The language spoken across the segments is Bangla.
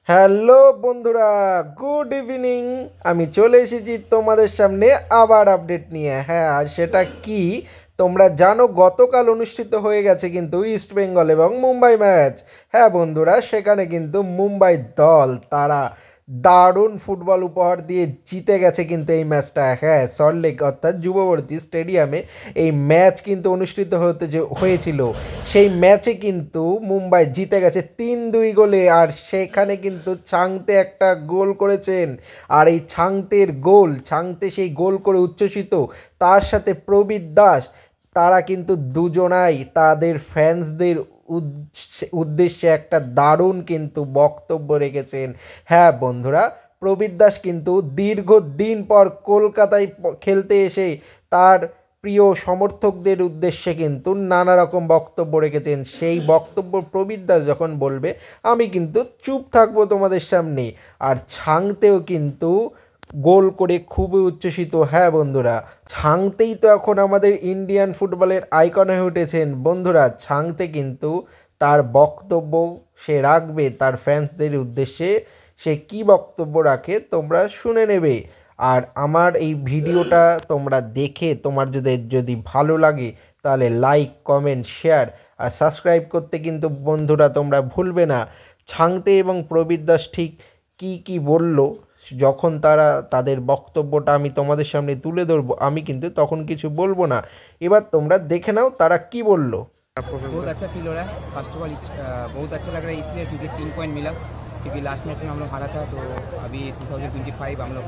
হ্যালো বন্ধুরা, গুড ইভিনিং। আমি চলে এসেছি তোমাদের সামনে আবার আপডেট নিয়ে। হ্যাঁ, আর সেটা কি তোমরা জানো, গতকাল অনুষ্ঠিত হয়ে গেছে কিন্তু ইস্ট বেঙ্গল এবং মুম্বাই ম্যাচ। হ্যাঁ বন্ধুরা, সেখানে কিন্তু মুম্বাই দল তারা দারুণ ফুটবল উপহার দিয়ে জিতে গেছে কিন্তু এই ম্যাচটা। হ্যাঁ, সল্টলেক অর্থাৎ যুবভারতী স্টেডিয়ামে এই ম্যাচ কিন্তু অনুষ্ঠিত হয়েছিল। সেই ম্যাচে কিন্তু মুম্বাই জিতে গেছে 3-2 গোলে। আর সেখানে কিন্তু ছাংতে একটা গোল করেছেন। আর এই ছাংতে সেই গোল করে উচ্ছ্বসিত, তার সাথে প্রবীর দাস, তারা কিন্তু দুজনাই তাদের ফ্যান্সদের উদ্দেশ্যে একটা দারুণ কিন্তু বক্তব্য রেখেছেন। হ্যাঁ বন্ধুরা, প্রবীর দাস কিন্তু দীর্ঘদিন পর কলকাতায় খেলতে এসে তার প্রিয় সমর্থকদের উদ্দেশ্যে কিন্তু নানা রকম বক্তব্য রেখেছেন। সেই বক্তব্য প্রবীর দাস যখন বলবে, আমি কিন্তু চুপ থাকবো তোমাদের সামনে। আর ছাংতেও কিন্তু গোল করে খুবই উচ্ছ্বসিত। হ্যাঁ বন্ধুরা, ছাংতেই তো এখন আমাদের ইন্ডিয়ান ফুটবলের আইকন হয়ে উঠেছেন। বন্ধুরা, ছাংতে কিন্তু তার বক্তব্য সে রাখবে তার ফ্যান্সদের উদ্দেশ্যে। সে কি বক্তব্য রাখে তোমরা শুনে নেবে। আর আমার এই ভিডিওটা তোমরা দেখে তোমার যদি ভালো লাগে তাহলে লাইক, কমেন্ট, শেয়ার আর সাবস্ক্রাইব করতে কিন্তু বন্ধুরা তোমরা ভুলবে না। ছাংতে এবং প্রবীর দাস ঠিক কি বলল, যখন তারা তাদের বক্তব্যটা আমি তোমাদের সামনে তুলে ধরবো, আমি কিন্তু তখন কিছু বলবো না। এবার তোমরা দেখে নাও তারা কি বলল। बहुत अच्छा फील हो रहा है। फर्स्ट ऑफ ऑल बहुत अच्छा लग रहा है इसलिए क्योंकि 3 पॉइंट मिला, क्योंकि लास्ट मैच में हम लोग हारा था। तो अभी 2025 हम लोग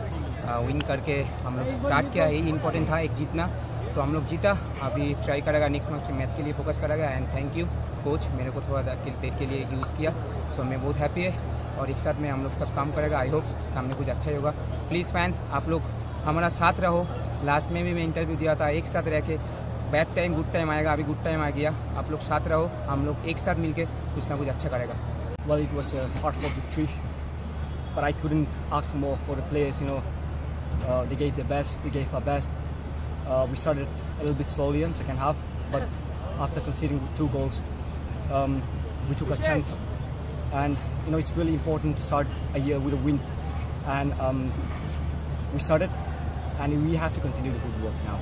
विन करके हम लोग स्टार्ट किया। यही इंपॉर्टेंट था, एक जीतना। तो हम लोग जीता। अभी ट्राई करेगा नेक्स्ट मैच के लिए फोकस करेगा। एंड थैंक यू कोच, मेरे को थोड़ा देर के लिए यूज़ किया। सो मैं बहुत हैप्पी है और एक साथ में हम लोग सब काम करेगा। आई होप सामने कुछ अच्छा ही होगा। प्लीज़ फैंस, आप लोग हमारा साथ रहो। लास्ट में भी मैं इंटरव्यू दिया था, एक साथ रह के बैड टाइम गुड टाइम आएगा। अभी गुड टाइम आ गया, आप लोग साथ रहो। हम लोग एक साथ मिलके कुछ ना कुछ अच्छा करेगा। Well, it was a hard-fought victory, but I couldn't ask for more for the players. They gave their best. We gave our best. We started a little bit slowly in second half, but after conceding 2 goals, we took a chance. And it's really important to start a year with a win. And we started, and we have to continue the good work now.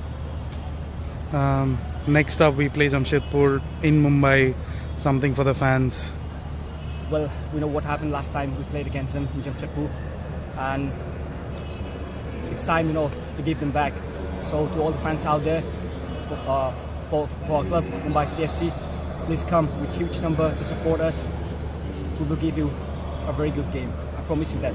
Next up we play Jamshedpur in Mumbai. Something for the fans. Well, we know what happened last time we played against them in Jamshedpur, and it's time to give them back. So to all the fans out there, for our club Mumbai City FC, please come with huge number to support us. We will give you a very good game, I promise you that.